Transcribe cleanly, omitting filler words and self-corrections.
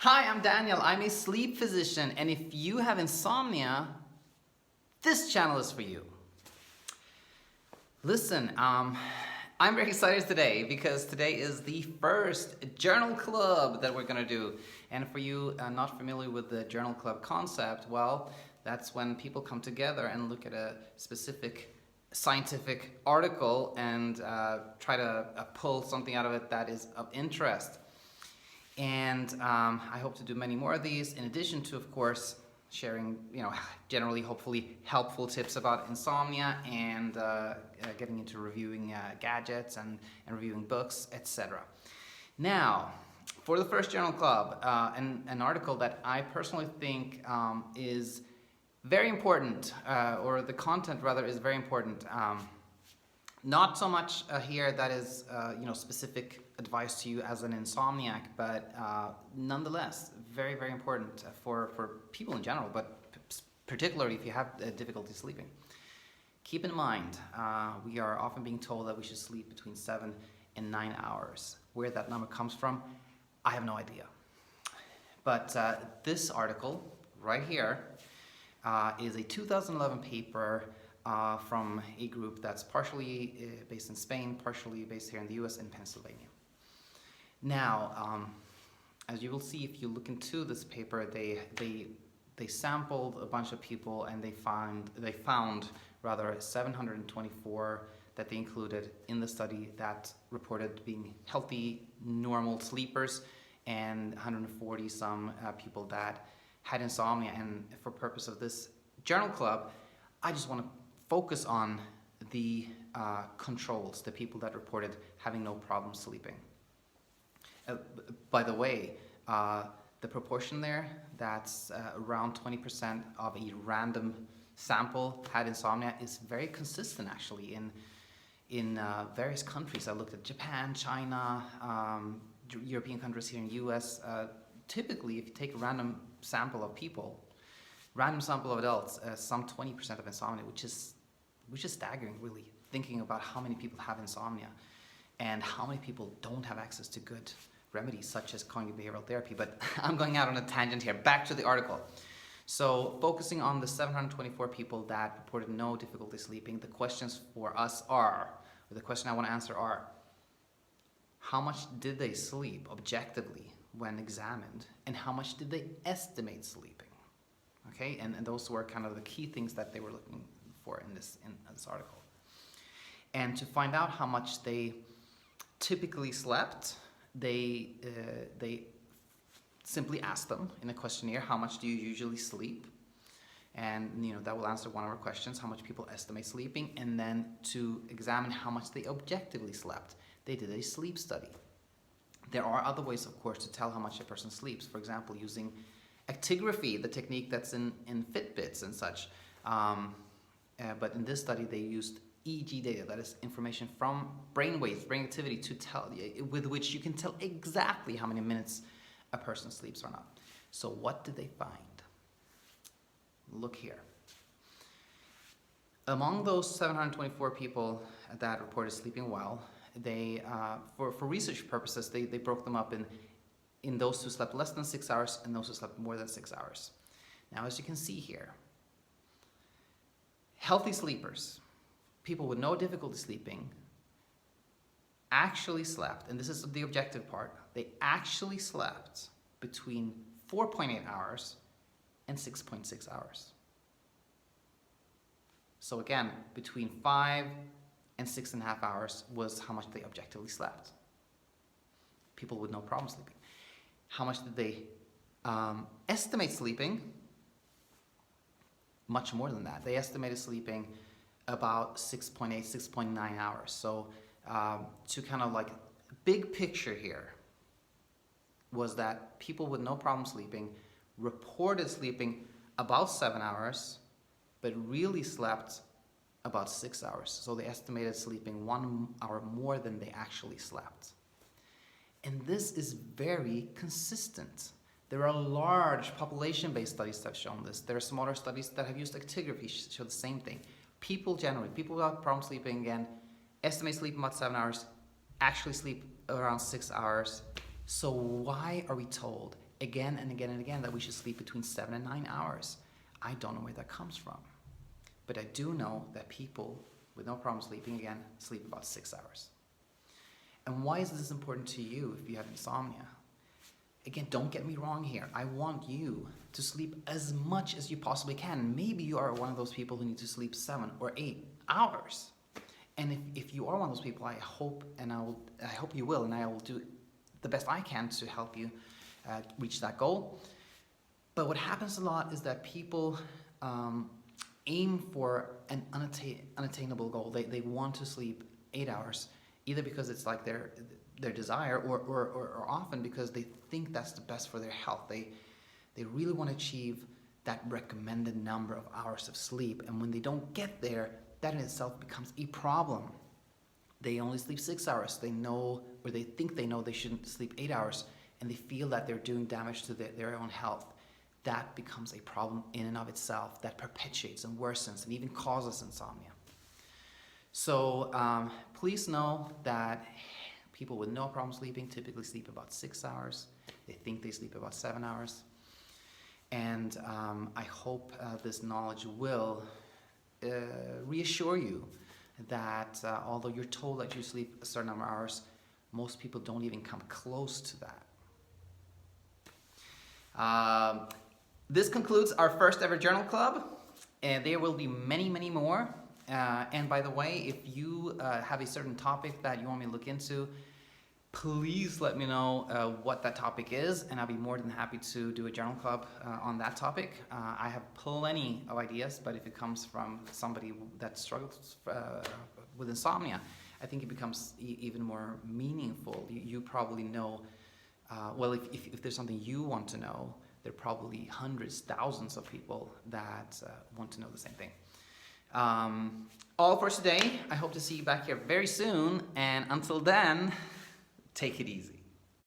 Hi, I'm Daniel. I'm a sleep physician, and if you have insomnia, this channel is for you. Listen, I'm very excited today because today is the first journal club that we're gonna do. And for you not familiar with the journal club concept, well, that's when people come together and look at a specific scientific article and try to pull something out of it that is of interest. And I hope to do many more of these, in addition to, of course, sharing, generally, hopefully, helpful tips about insomnia and getting into reviewing gadgets and reviewing books, etc. Now, for the first journal club, an article that I personally think is very important, or the content rather is very important. Not so much here that is, specific advice to you as an insomniac, but nonetheless, very, very important for people in general, but particularly if you have difficulty sleeping. Keep in mind, we are often being told that we should sleep between 7 and 9 hours. Where that number comes from, I have no idea. But this article right here is a 2011 paper from a group that's partially based in Spain, partially based here in the US in Pennsylvania. Now, as you will see if you look into this paper, they sampled a bunch of people and they found rather 724 that they included in the study that reported being healthy, normal sleepers, and 140 some people that had insomnia. And for purpose of this journal club, I just want to focus on the controls, the people that reported having no problem sleeping. By the way, the proportion there, that's around 20% of a random sample had insomnia, is very consistent actually in various countries. I looked at Japan, China, European countries here in the US. Typically, if you take a random sample of people, random sample of adults, some 20% of insomnia, which is staggering, really, thinking about how many people have insomnia and how many people don't have access to good remedies such as cognitive behavioral therapy. But I'm going out on a tangent here. Back to the article. So focusing on the 724 people that reported no difficulty sleeping, the questions for us are, or the question I want to answer are, how much did they sleep objectively when examined, and how much did they estimate sleeping? Okay, and those were kind of the key things that they were looking for in this article. And to find out how much they typically slept, they simply asked them in a questionnaire, how much do you usually sleep? And that will answer one of our questions, how much people estimate sleeping, and then to examine how much they objectively slept. They did a sleep study. There are other ways, of course, to tell how much a person sleeps. For example, using actigraphy, the technique that's in Fitbits and such. But in this study, they used EEG data, that is information from brain waves, brain activity, with which you can tell exactly how many minutes a person sleeps or not. So what did they find? Look here. Among those 724 people that reported sleeping well, they, for research purposes, they broke them up in those who slept less than 6 hours and those who slept more than 6 hours. Now, as you can see here, healthy sleepers, people with no difficulty sleeping, actually slept, and this is the objective part, they actually slept between 4.8 hours and 6.6 hours. So again, between 5 and 6.5 hours was how much they objectively slept. People with no problem sleeping. How much did they estimate sleeping? Much more than that. They estimated sleeping about 6.8, 6.9 hours. So to kind of like big picture here was that people with no problem sleeping reported sleeping about 7 hours, but really slept about 6 hours. So they estimated sleeping 1 hour more than they actually slept. And this is very consistent. There are large population-based studies that have shown this. There are smaller studies that have used actigraphy to show the same thing. People generally, people without problem sleeping, again, estimate sleep about 7 hours, actually sleep around 6 hours. So why are we told again and again and again that we should sleep between 7 and 9 hours. I don't know where that comes from. But I do know that people with no problem sleeping, again, sleep about 6 hours. And why is this important to you if you have insomnia? Again, don't get me wrong here. I want you to sleep as much as you possibly can. Maybe you are one of those people who need to sleep 7 or 8 hours. And if you are one of those people, I hope you will, and I will do the best I can to help you reach that goal. But what happens a lot is that people aim for an unattainable goal. They want to sleep 8 hours, either because it's like their desire, or often because they think that's the best for their health. They really want to achieve that recommended number of hours of sleep, and when they don't get there, that in itself becomes a problem. They only sleep 6 hours. They know, or they think they know, they shouldn't sleep 8 hours, and they feel that they're doing damage to their own health. That becomes a problem in and of itself that perpetuates and worsens and even causes insomnia. So please know that people with no problem sleeping typically sleep about 6 hours. They think they sleep about 7 hours. And I hope this knowledge will reassure you that although you're told that you sleep a certain number of hours, most people don't even come close to that. This concludes our first ever journal club, and there will be many, many more. And by the way, if you have a certain topic that you want me to look into, please let me know what that topic is, and I'll be more than happy to do a journal club on that topic. I have plenty of ideas, but if it comes from somebody that struggles with insomnia, I think it becomes even more meaningful. You probably know, well, if there's something you want to know, there are probably hundreds, thousands of people that want to know the same thing. All for today. I hope to see you back here very soon, and until then, take it easy.